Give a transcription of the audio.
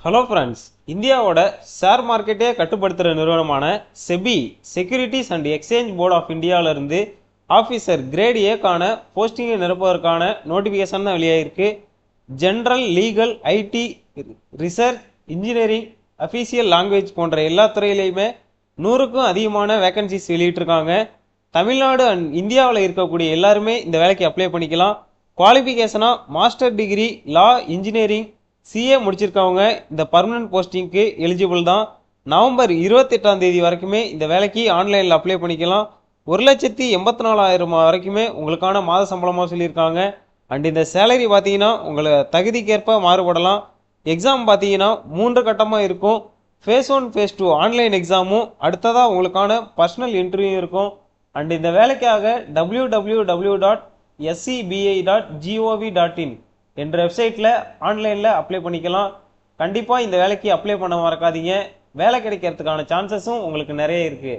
Hello friends, இந்தியாவோட share மார்க்கெட்டே கட்டுப்படுத்துகிற நிறுவனமான SEBI securities and exchange board of இந்தியாவிலிருந்து ஆஃபீஸர் கிரேட் ஏக்கான போஸ்டிங்கை நிரப்புவதற்கான நோட்டிஃபிகேஷன் தான் வெளியாகிருக்கு. General, legal, IT, research, engineering, official language போன்ற எல்லா துறையிலையுமே 100க்கும் அதிகமான வேகன்சிஸ் வெளியிட்டிருக்காங்க. தமிழ்நாடு அண்ட் இந்தியாவில் இருக்கக்கூடிய எல்லாருமே இந்த வேலைக்கு அப்ளை பண்ணிக்கலாம். குவாலிஃபிகேஷனாக மாஸ்டர் டிகிரி, லா, இன்ஜினியரிங், சிஏ முடிச்சிருக்கவங்க இந்த பர்மனன்ட் போஸ்டிங்க்கு எலிஜிபிள் தான். நவம்பர் 28ஆம் தேதி வரைக்குமே இந்த வேலைக்கு ஆன்லைனில் அப்ளை பண்ணிக்கலாம். 1,84,000 வரைக்குமே உங்களுக்கான மாத சம்பளமாக சொல்லியிருக்காங்க. அண்ட் இந்த சேலரி பார்த்தீங்கன்னா உங்களை தகுதிக்கேற்ப மாறுபடலாம். எக்ஸாம் பார்த்தீங்கன்னா 3 கட்டமாக இருக்கும். ஃபேஸ் 1, ஃபேஸ் 2 ஆன்லைன் எக்ஸாமும், அடுத்ததாக உங்களுக்கான பர்சனல் இன்டர்வியூ இருக்கும். அண்ட் இந்த வேலைக்காக www.scebi.gov.in என்ற வெப்சைட்டில் ஆன்லைனில் அப்ளை பண்ணிக்கலாம். கண்டிப்பாக இந்த வேலைக்கு அப்ளை பண்ண மறக்காதீங்க. வேலை கிடைக்கிறதுக்கான சான்சஸும் உங்களுக்கு நிறைய இருக்குது.